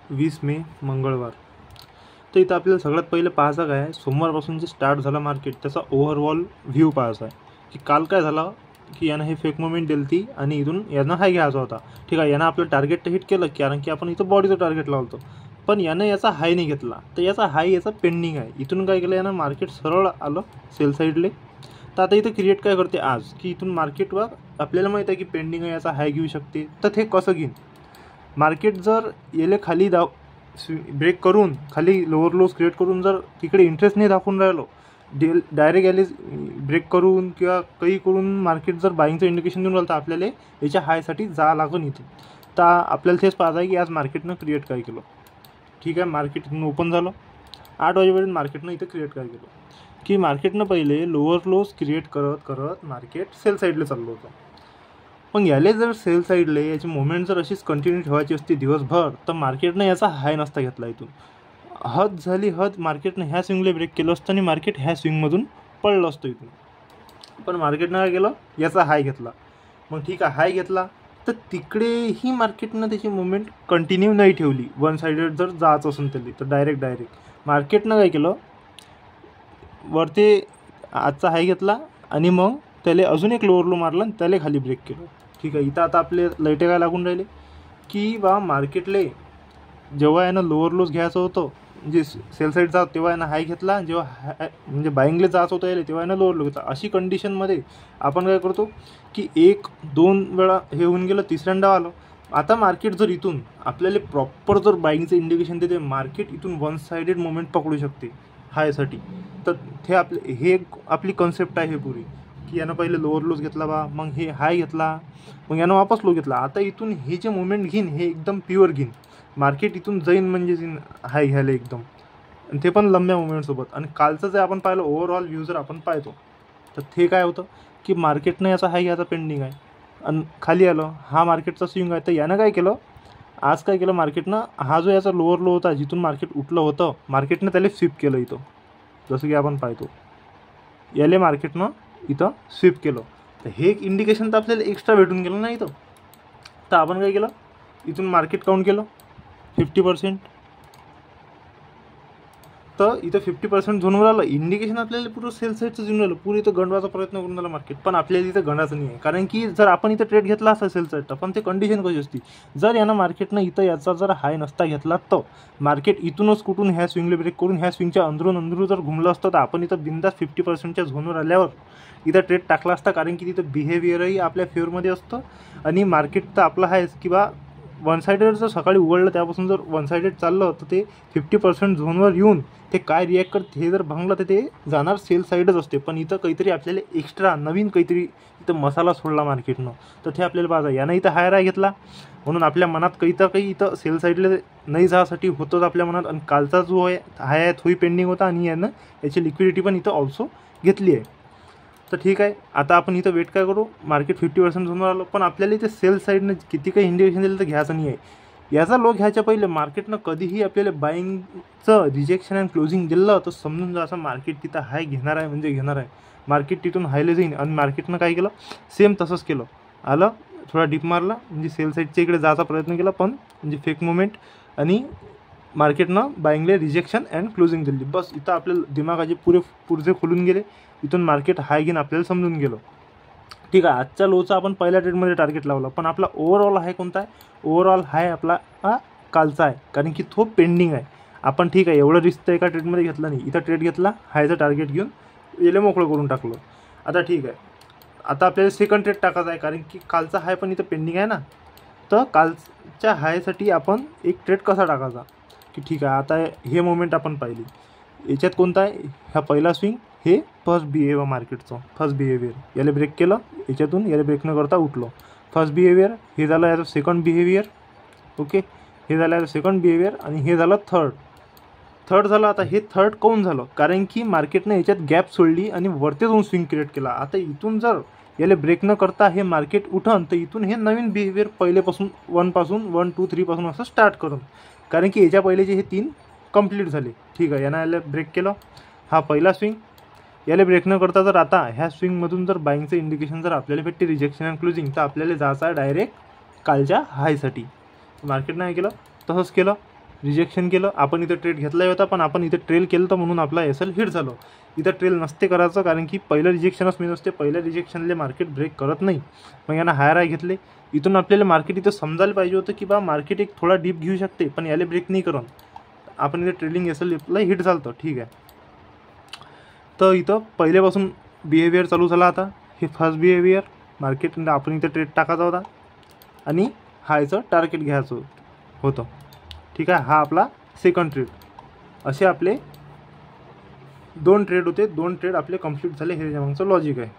20 मे मंगळवार. तर इथं आपल्याला सगळ्यात पहिले पाहायचं काय आहे, सोमवारपासून जे स्टार्ट झालं मार्केट त्याचा ओव्हरऑल व्ह्यू पाहायचा आहे की काल काय झालं की यानं हे फेक मुवमेंट दिली ती आणि इथून यानं हाय घ्यायचा होता. ठीक आहे, यानं आपलं टार्गेट तर हिट केलं कारण की आपण इथं बॉडीचं टार्गेट लावतो, पण यानं याचा हाय नाही घेतला. तर याचा हाय याचा पेंडिंग आहे. इथून काय केलं यानं, मार्केट सरळ आलं सेल साईडले. तर आता इथं क्रिएट काय करते आज की इथून मार्केटवर आपल्याला माहीत आहे की पेंडिंग आहे, याचा हाय घेऊ शकते. तर ते कसं घेईन, मार्केट जर याला खाली ब्रेक करून खाली लोअर लोज क्रिएट करून जर तिकडे इंटरेस्ट नाही दाखवून राहिलो, डायरेक्ट याले ब्रेक करून किंवा काही करून मार्केट जर बाईंगचं इंडिकेशन देऊन राहिलं तर आपल्याला याच्या हायसाठी जा लागून इथून. तर आपल्याला तेच पाहत आहे की आज मार्केटनं क्रिएट काय केलं. ठीक आहे, मार्केट इथून ओपन झालं 8 वाजेपर्यंत. मार्केटनं इथं क्रिएट काय केलं की मार्केटनं पहिले लोअर लोज क्रिएट करत करत मार्केट सेल साईडला चाललं होतं. पण याले जर सेल साईडला याची मुवमेंट जर अशीच कंटिन्यू ठेवायची असते दिवसभर तर मार्केटनं याचा हाय नसता घेतला. इथून हद झाली हद, मार्केटनं ह्या स्विंगला ब्रेक केलं असतं आणि मार्केट ह्या स्विंगमधून पडलं असतं इथून. पण मार्केटनं काय केलं, याचा हाय घेतला. मग ठीक आहे, हाय घेतला तर तिकडेही मार्केटनं त्याची मुवमेंट कंटिन्यू नाही ठेवली. वन साईडेड जर जायचं असेल तरी तर डायरेक्ट मार्केटनं काय केलं, वरती आजचा हाय घेतला आणि मग त्याला अजून एक लोअर लो मारला आणि त्याला खाली ब्रेक केलं. ठीक आहे, इथं आता आपले लाईटे काय लागून राहिले की बा मार्केटले जेव्हा यानं लोअर लोज घ्यायचं होतं म्हणजे सेल साईड जात तेव्हा यानं हाय घेतला, जेव्हा म्हणजे बाईंगले जायचं होतं यायला तेव्हा यानं लोअर लो घेतला. अशी कंडिशनमध्ये आपण काय करतो की 1-2 वेळा हे होऊन गेलं, तिसऱ्यांदा आलं. आता मार्केट जर इथून आपल्याला प्रॉपर जर बाईंगचं इंडिकेशन देते, मार्केट इथून वन साईडेड मुवमेंट पकडू शकते हायसाठी. तर हे आपली कन्सेप्ट आहे पुरी की यानं पहिले लोअर लोज घेतला बा, मग हे हाय घेतला, मग यानं वापस लो घेतला. आता इथून हे जे मुवमेंट घेईन हे एकदम प्युअर घेईन. मार्केट इथून जाईन म्हणजे हाय घ्यायला एकदम, आणि ते पण लंब्या मुवमेंटसोबत. आणि कालचं जे आपण पाहिलं ओव्हरऑल व्ह्यू जर आपण पाहतो तर ते काय होतं की मार्केटनं याचा हाय घ्यायचा पेंडिंग आहे आणि खाली आलं. हा मार्केटचा स्विंग आहे. तर यानं काय केलं, आज काय केलं मार्केटनं, हा जो याचा लोअर लो होता जिथून मार्केट उठलं होतं, मार्केटनं त्याला स्वीप केलं इथं. जसं की आपण पाहतो याले मार्केटनं इथं स्वीप केलं. तर हे एक इंडिकेशन तर आपल्याला एक्स्ट्रा भेटून गेलं ना इथं. तर आपण काय केलं, इथून मार्केट काउंट केलं 50%. तर इथं 50% झोनवर आलं. इंडिकेशन आपल्याला पुरं सेल साईडचं घेऊन राहिलं, पुरं इथं गंडवायचा प्रयत्न करून राहिलं मार्केट. पण आपल्याला इथं गंडायचं नाही आहे, कारण की जर आपण इथं ट्रेड घेतला असता सेल साईडचा, पण ते कंडिशन कशी असती, जर यानं मार्केटनं इथं याचा जर हाय नसता घेतला तर मार्केट इथूनच कुठून ह्या स्विंगला ब्रेक करून ह्या स्विंगच्या अंदरून जर घुमलं असतं तर आपण इथं बिंदास 50%च्या झोनवर आल्यावर इथं ट्रेड टाकला असता. कारण की तिथं बिहेवियरही आपल्या फेवरमध्ये असतं आणि मार्केट तर आपलं आहेच की बा वन साईडेड जर सकाळी उघडलं त्यापासून जर वन साईडेड चाललं तर ते 50% झोनवर येऊन ते काय रिॲक्ट करते हे जर भांगलं तर ते जाणार सेल साईडच असते. पण इथं काहीतरी आपल्याला एक्स्ट्रा नवीन काहीतरी इथं मसाला सोडला मार्केटनं, तर ते आपल्याला पाहिजे. यानं इथं हायर आहे घेतला म्हणून आपल्या मनात काही इथं सेल साईडला नाही जाण्यासाठी होतंच आपल्या मनात. आणि कालचा जो आहे हाय तोही पेंडिंग होता आणि यानं याची लिक्विडिटी पण इथं ऑल्सो घेतली आहे. तर ठीक आहे, आता आपण इथं वेट काय करू, मार्केट 50% झोनवर आलं. पण आपल्याला इथे सेल साईडनं किती काही इंडिकेशन दिलं तर घ्यायचं नाही आहे. याचा लो घ्यायच्या पहिले मार्केटनं कधीही आपल्याला बाईंगचं रिजेक्शन अँड क्लोजिंग दिलं तर समजून जायचं मार्केट तिथं हाय घेणार आहे म्हणजे घेणार आहे. मार्केट तिथून हायला जाईन. आणि मार्केटनं काय केलं, सेम तसंच केलं. आलं थोडा डिप मारला म्हणजे सेल साईडच्या इकडे जायचा प्रयत्न केला, पण म्हणजे फेक मुवमेंट आणि मार्केटनं बाईंगले रिजेक्शन अँड क्लोजिंग दिली. बस इथं आपल्याला दिमागाचे पुरजे खुलून गेले. इथून मार्केट हाय घेऊन आपल्याला समजून गेलं. ठीक आहे, आजच्या लोचा आपण पहिल्या ट्रेडमध्ये टार्गेट लावला, पण आपला ओव्हरऑल हाय कोणता आहे, ओव्हरऑल हाय आपला हा कालचा आहे. कारण की तो पेंडिंग आहे. आपण ठीक आहे एवढं रिस्क तर एका ट्रेडमध्ये घेतला नाही, इथं ट्रेड घेतला, हायचं टार्गेट घेऊन याला मोकळं करून टाकलं. आता ठीक आहे, आता आपल्याला सेकंड ट्रेड टाकायचा आहे कारण की कालचा हाय पण इथं पेंडिंग आहे ना. तर कालच्या हायसाठी आपण एक ट्रेड कसा टाकायचा की ठीक आहे, आता हे मोमेंट आपण पाहिली याच्यात कोणता आहे, हा पहिला स्विंग, हे फर्स्ट बिहेवियर मार्केटचं फर्स्ट बिहेवियर. याला ब्रेक केलं, याच्यातून याला ब्रेक न करता उठलो. फर्स्ट बिहेवियर हे झालं याचं सेकंड बिहेवियर. ओके, हे झालं याचं सेकंड बिहेवियर आणि हे झालं थर्ड झालं. आता हे थर्ड काऊन झालं, कारण की मार्केटनं याच्यात गॅप सोडली आणि वरती जाऊन स्विंग क्रिएट केला. आता इथून जर याला ब्रेक न करता हे मार्केट उठन तर इथून हे नवीन बिहेवियर पहिलेपासून 1 2 3 पासून असं स्टार्ट करून, कारण की याच्या पहिलेचे हे 3 कंप्लीट झाले. ठीक आहे, यानं याला ब्रेक केलं, हा पहिला स्विंग. याला ब्रेक न करता जर आता ह्या स्विंगमधून जर बाईंगचं इंडिकेशन जर आपल्याला भेटते रिजेक्शन अँड क्लोजिंग, तर आपल्याला जायचं आहे डायरेक्ट कालच्या हायसाठी. मार्केटनं काय केलं, तसंच केलं. रिजेक्शन केलं. आपण इथं ट्रेड घेतला होता, पण आपण इथं ट्रेल केलं तर म्हणून आपला एस एल हिट झालं. इथं ट्रेल नसते करायचं, कारण की पहिलं रिजेक्शनच मेन असते. पहिल्या रिजेक्शनले मार्केट ब्रेक करत नाही. मग यांना हायर हाय घेतले. इथून आपल्याला मार्केट इथं समजायला पाहिजे होतं की बा मार्केट एक थोडा डीप घेऊ शकते, पण याला ब्रेक नाही करत. आपण इथं ट्रेलिंग एस एलला हिट झालं. ठीक आहे. तर इथं पहिल्यापासून बिहेवियर चालू झाला. आता हे फर्स्ट बिहेवियर मार्केट आपण इथं ट्रेड टाकायचा होता आणि हा याचं टार्गेट घ्यायचं होतं. ठीक आहे. हा आपला सेकंड ट्रेड. असे आपले 2 ट्रेड होते. 2 ट्रेड आपले कंप्लीट झाले. हे मागचं लॉजिक आहे.